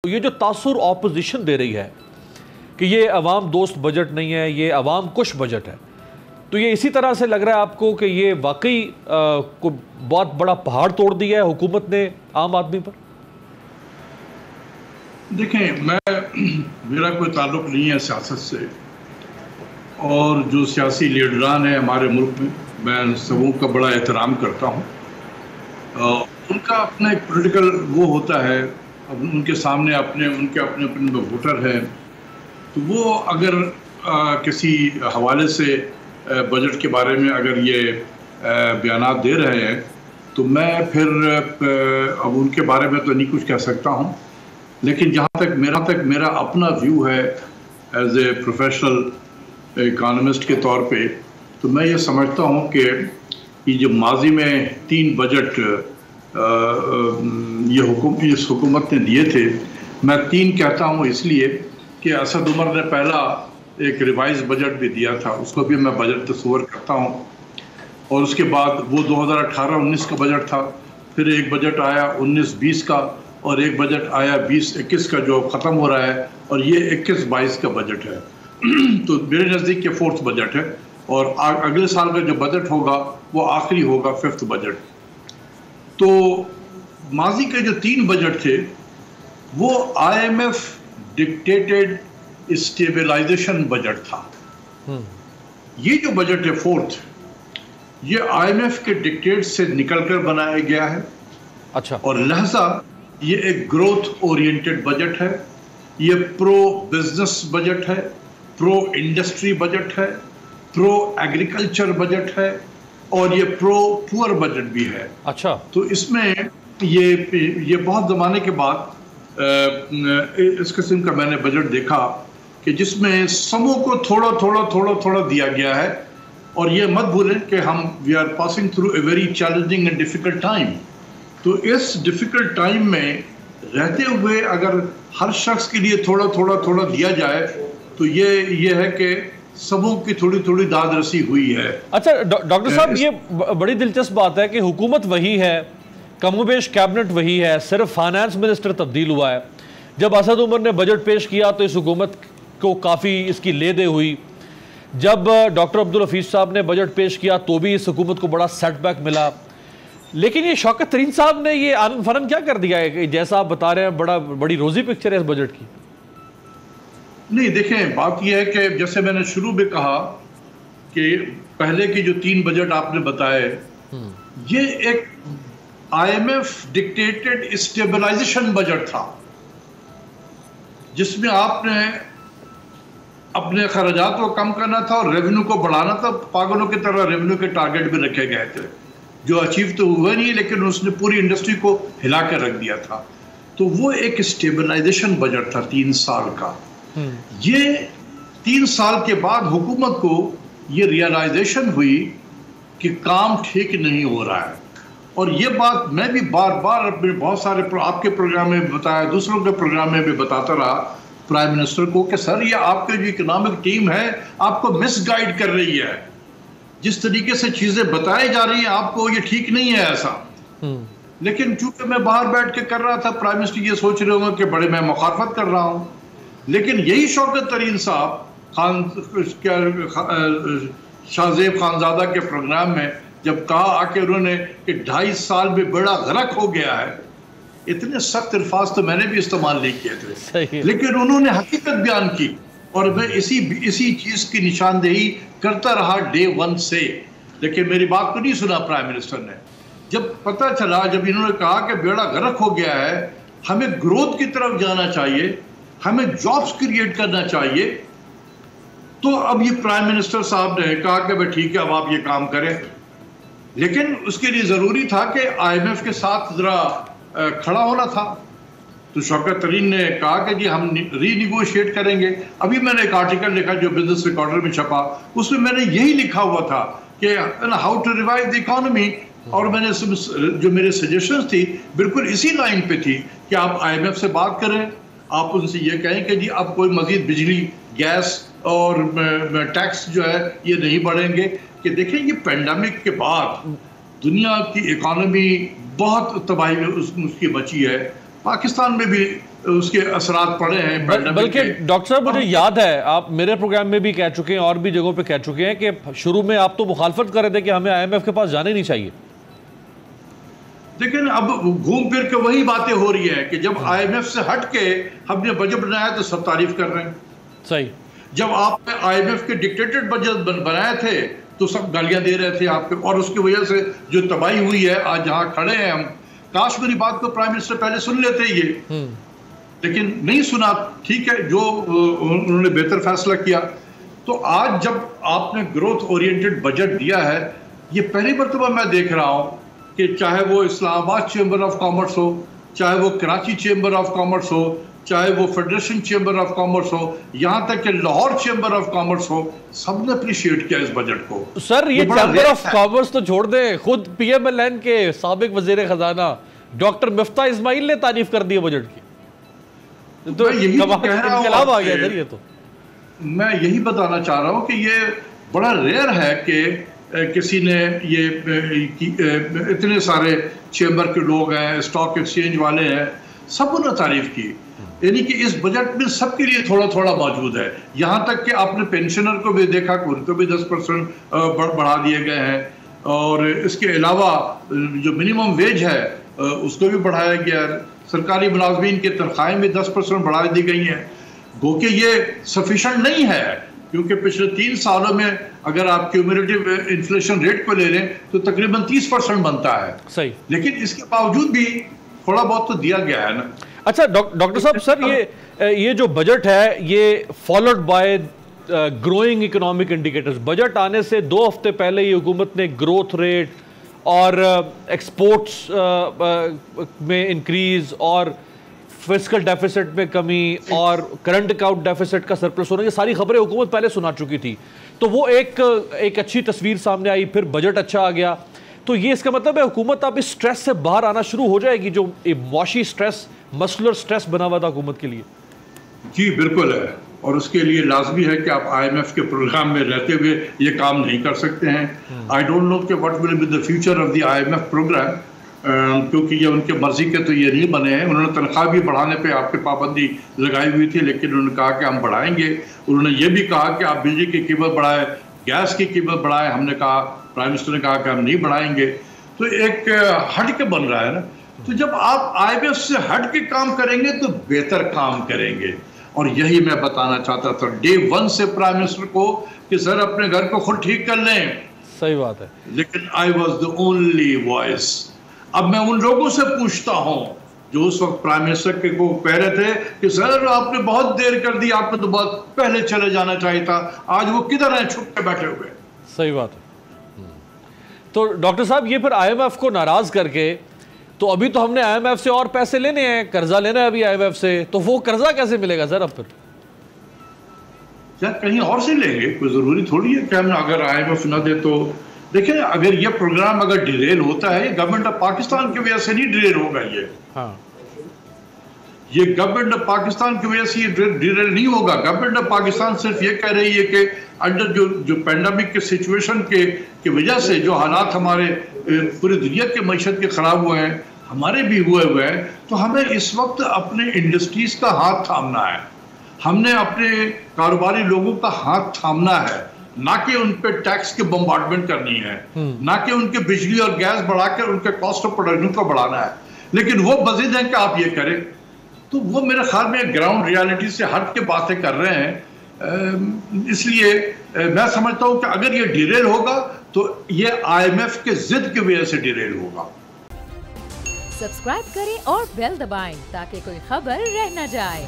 ये जो तासुर ऑपोजिशन दे रही है कि ये अवाम दोस्त बजट नहीं है, ये अवाम कुश बजट है, तो ये इसी तरह से लग रहा है आपको कि ये वाकई को बहुत बड़ा पहाड़ तोड़ दिया है हुकूमत ने आम आदमी पर? देखें, मेरा कोई ताल्लुक नहीं है सियासत से, और जो सियासी लीडरान हैं हमारे मुल्क में, मैं सबों का बड़ा एहतराम करता हूँ। उनका अपना एक पॉलिटिकल वो होता है, उनके सामने उनके अपने वोटर हैं, तो वो अगर किसी हवाले से बजट के बारे में अगर ये बयानात दे रहे हैं, तो मैं फिर अब उनके बारे में तो नहीं कुछ कह सकता हूँ। लेकिन जहाँ तक मेरा अपना व्यू है एज ए प्रोफेशनल इकोनॉमिस्ट के तौर पे, तो मैं ये समझता हूँ कि ये जो माजी में 3 बजट इस हुकूमत ने दिए थे, मैं 3 कहता हूँ इसलिए कि असद उमर ने पहला एक रिवाइज बजट भी दिया था, उसको भी मैं बजट तस्वर करता हूँ, और उसके बाद वो 2018-19 का बजट था, फिर एक बजट आया 19-20 का, और एक बजट आया 20-21 का जो ख़त्म हो रहा है, और ये 21-22 का बजट है। तो मेरे नज़दीक ये 4th बजट है, और अगले साल का जो बजट होगा वो आखिरी होगा 5th बजट। तो माजी के जो 3 बजट थे वो IMF डिक्टेटेड स्टेबलाइजेशन बजट था। ये जो बजट है 4th, ये IMF के डिक्टेट से निकलकर बनाया गया है। अच्छा। और लिहाजा ये एक ग्रोथ ओरिएंटेड बजट है, ये प्रो बिजनेस बजट है, प्रो इंडस्ट्री बजट है, प्रो एग्रीकल्चर बजट है, और ये प्रो पुअर बजट भी है। अच्छा। तो इसमें ये बहुत ज़माने के बाद इस किस्म का मैंने बजट देखा कि जिसमें समूह को थोड़ा दिया गया है। और ये मत भूलें कि we are passing through a very challenging and difficult time. तो इस डिफ़िकल्ट टाइम में रहते हुए अगर हर शख्स के लिए थोड़ा दिया जाए, तो ये है कि सबों की थोड़ी दाद रसी हुई है। अच्छा डॉक्टर साहब, ये बड़ी दिलचस्प बात है कि हुकूमत वही है, कमोबेश कैबिनेट वही है, सिर्फ फाइनेंस मिनिस्टर तब्दील हुआ है। जब असद उमर ने बजट पेश किया तो इस हुकूमत को काफ़ी इसकी लेदे हुई। जब डॉक्टर अब्दुल हफीज साहब ने बजट पेश किया तो भी इस हुकूमत को बड़ा सेटबैक मिला। लेकिन ये शौकत तरीन साहब ने ये आनन फनन क्या कर दिया है कि जैसा आप बता रहे हैं बड़ी रोजी पिक्चर है इस बजट की? नहीं, देखें, बात यह है कि जैसे मैंने शुरू में कहा कि पहले की जो 3 बजट आपने बताए, ये एक IMF डिक्टेटेड स्टेबलाइजेशन बजट था, जिसमें आपने अपने खर्चात को कम करना था और रेवेन्यू को बढ़ाना था। पागलों की तरह रेवेन्यू के टारगेट भी रखे गए थे, जो अचीव तो हुआ नहीं, लेकिन उसने पूरी इंडस्ट्री को हिला कर रख दिया था। तो वो एक स्टेबलाइजेशन बजट था 3 साल का। ये 3 साल के बाद हुकूमत को ये रियलाइजेशन हुई कि काम ठीक नहीं हो रहा है। और ये बात मैं भी बार अपने बहुत सारे आपके प्रोग्राम में बताया, दूसरों के प्रोग्राम में भी बताता रहा प्राइम मिनिस्टर को कि सर, ये आपकी जो इकोनॉमिक टीम है आपको मिसगाइड कर रही है। जिस तरीके से चीज़ें बताई जा रही हैं आपको, ये ठीक नहीं है ऐसा। लेकिन चूंकि मैं बाहर बैठ के कर रहा था, प्राइम मिनिस्टर ये सोच रहे होंगे कि बड़े मैं मुखालफत कर रहा हूँ। लेकिन यही शौकत तरीन साहब शाहजेब खानजादा के प्रोग्राम में जब कहा आके उन्होंने कि 2.5 साल में बड़ा गरक हो गया है, इतने सख्त अल्फाज तो मैंने भी इस्तेमाल नहीं किए थे, लेकिन उन्होंने हकीकत बयान की, और मैं इसी चीज़ की निशानदेही करता रहा डे 1 से। लेकिन मेरी बात को नहीं सुना प्राइम मिनिस्टर ने। जब पता चला, जब इन्होंने कहा कि बेड़ा गर्क हो गया है, हमें ग्रोथ की तरफ जाना चाहिए, हमें जॉब्स क्रिएट करना चाहिए, तो अब ये प्राइम मिनिस्टर साहब ने कहा कि भाई ठीक है, अब आप ये काम करें। लेकिन उसके लिए ज़रूरी था कि IMF के साथ ज़रा खड़ा होना था। तो शौकत तरीन ने कहा कि जी हम रीनिगोशिएट करेंगे। अभी मैंने एक आर्टिकल लिखा जो बिजनेस रिकॉर्डर में छपा, उसमें मैंने यही लिखा हुआ था कि how to revive the economy, और मैंने जो मेरे सजेशंस थी बिल्कुल इसी लाइन पे थी कि आप IMF से बात करें, आप उनसे ये कहें कि जी अब कोई मजीद बिजली, गैस और टैक्स जो है ये नहीं बढ़ेंगे। कि देखें, ये पेंडेमिक के बाद दुनिया की इकोनॉमी बहुत तबाही में उसकी बची है, पाकिस्तान में भी उसके असरात पड़े हैं। बल्कि डॉक्टर साहब मुझे याद है आप मेरे प्रोग्राम में भी कह चुके हैं और भी जगहों पे कह चुके हैं कि शुरू में आप तो मुखालफत कर रहे थे कि हमें IMF के पास जाने नहीं चाहिए, लेकिन अब घूम फिर के वही बातें हो रही है कि जब IMF से हट के हमने बजट बनाया तो सब तारीफ कर रहे हैं। सही। जब आपने IMF के डिक्टेटेड बजट बनाए थे तो सब गालियां दे रहे थे आपके, और उसकी वजह से जो तबाही हुई है, आज जहां खड़े हैं हम, काश मेरी बात को प्राइम मिनिस्टर पहले सुन लेते ये, लेकिन नहीं सुना। ठीक है, जो उन्होंने बेहतर फैसला किया। तो आज जब आपने ग्रोथ ओरिएंटेड बजट दिया है, ये पहली मरतबा मैं देख रहा हूं कि चाहे वो इस्लामाबाद चेंबर ऑफ कॉमर्स हो, चाहे वो कराची चेंबर ऑफ कॉमर्स हो, चाहे वो फेडरेशन चेंबर ऑफ कॉमर्स हो, यहाँ तक कि लाहौर चेंबर ऑफ कॉमर्स हो, सबने अप्रिशिएट किया इस बजट को। सर ये चेंबर ऑफ कॉमर्स तो छोड़ दें, खुद PMLN के साबिक वजीर खजाना डॉक्टर मिफ्ता इस्माइल ने तारीफ कर दी बजट की। तो यही कह रहा हूं, आ गया इधर। ये तो मैं यही बताना चाह रहा हूं कि ये बड़ा रेयर है कि किसी ने ये इतने सारे चेंबर के लोग हैं, स्टॉक एक्सचेंज वाले हैं, सबों ने तारीफ की। यानी कि इस बजट में सबके लिए थोड़ा थोड़ा मौजूद है। यहाँ तक कि आपने पेंशनर को भी देखा कि उनको भी 10% बढ़ा दिए गए हैं, और इसके अलावा जो मिनिमम वेज है उसको भी बढ़ाया गया है। सरकारी मुलाजमीन की तनख्वाहें में 10% बढ़ा दी गई हैं। गो कि ये सफिशेंट नहीं है, क्योंकि पिछले 3 सालों में अगर आप क्यूमुलेटिव इन्फ्लेशन रेट को ले लें तो तकरीबन 30% बनता है। सही। लेकिन इसके बावजूद भी थोड़ा बहुत तो दिया गया है ना। अच्छा डॉक्टर साहब, सर ये जो बजट है ये followed by growing economic indicators. Budget आने से 2 हफ्ते पहले ये हुकूमत ने ग्रोथ रेट और एक्सपोर्ट्स में इंक्रीज और फिस्कल डेफिसिट में कमी और करंट अकाउंट डेफिसिट का सरप्लस होना, ये सारी खबरें हुकूमत पहले सुना चुकी थी। तो वो एक अच्छी तस्वीर सामने आई, फिर बजट अच्छा आ गया। तो ये इसका मतलब है हुकूमत अब इस स्ट्रेस से बाहर आना शुरू हो जाएगी, जो मुआशी स्ट्रेस, मसलर स्ट्रेस बना हुआ था हुकूमत के लिए। जी बिल्कुल है, और उसके लिए लाजमी है कि आप IMF के प्रोग्राम में रहते हुए ये काम नहीं कर सकते हैं। आई डोंट नो कि what will be the future of the IMF programme, क्योंकि ये उनके मर्जी के तो ये नहीं बने हैं। उन्होंने तनख्वाह भी बढ़ाने पे आप पे पाबंदी लगाई हुई थी, लेकिन उन्होंने कहा कि हम बढ़ाएंगे। उन्होंने ये भी कहा कि आप बिजली की कीमत बढ़ाए, गैस की कीमत बढ़ाए। हमने कहा, प्राइम मिनिस्टर ने कहा कि हम नहीं बढ़ाएंगे। तो एक हट के बन रहा है ना। तो जब आप IMF से हट के काम करेंगे तो बेहतर काम करेंगे, और यही मैं बताना चाहता था डे 1 से प्राइम मिनिस्टर को कि सर अपने घर को खुद ठीक कर लें। सही बात है। लेकिन I was the only voice. अब मैं उन लोगों से पूछता हूं जो उस वक्त प्राइम मिनिस्टर के को कह रहे थे कि सर आपने बहुत देर कर दी, आपको तो बहुत पहले चले जाना चाहिए था। आज वो किधर हैं, छुप के बैठे हुए। सही बात है। तो डॉक्टर साहब ये फिर IMF को नाराज करके, तो अभी तो हमने IMF से और पैसे लेने हैं, कर्जा लेना है अभी IMF से, तो वो कर्जा कैसे मिलेगा सर अब फिर? क्या कहीं और से लेंगे? कोई जरूरी थोड़ी है कि हम अगर IMF ना दे तो। देखिए, अगर ये प्रोग्राम अगर डिलेल होता है, ये गवर्नमेंट ऑफ पाकिस्तान की वजह से नहीं डिलेल होगा। ये गवर्नमेंट ऑफ पाकिस्तान की वजह से ये डिलेल नहीं होगा। गवर्नमेंट ऑफ पाकिस्तान सिर्फ ये कह रही है कि अंडर जो पेंडेमिक के सिचुएशन की वजह से जो हालात हमारे पूरी दुनिया के मईशत के खराब हुए हैं, हमारे भी हुए हैं, तो हमें इस वक्त अपने इंडस्ट्रीज का हाथ थामना है। हमने अपने कारोबारी लोगों का हाथ थामना है, ना कि उन पे टैक्स के बम्बार्डमेंट करनी है, ना कि उनके बिजली और गैस बढ़ाकर उनके कॉस्ट ऑफ प्रोडक्शन को बढ़ाना है। लेकिन वो बज़िद हैं कि आप ये करें, तो वो मेरे ख्याल में ग्राउंड रियलिटी से हट के बातें कर रहे हैं। इसलिए मैं समझता हूं कि अगर ये डिरेल होगा तो ये IMF के जिद की वजह से डिरेल होगा। सब्सक्राइब करें और बेल दबाएं ताकि कोई खबर रह न जाए।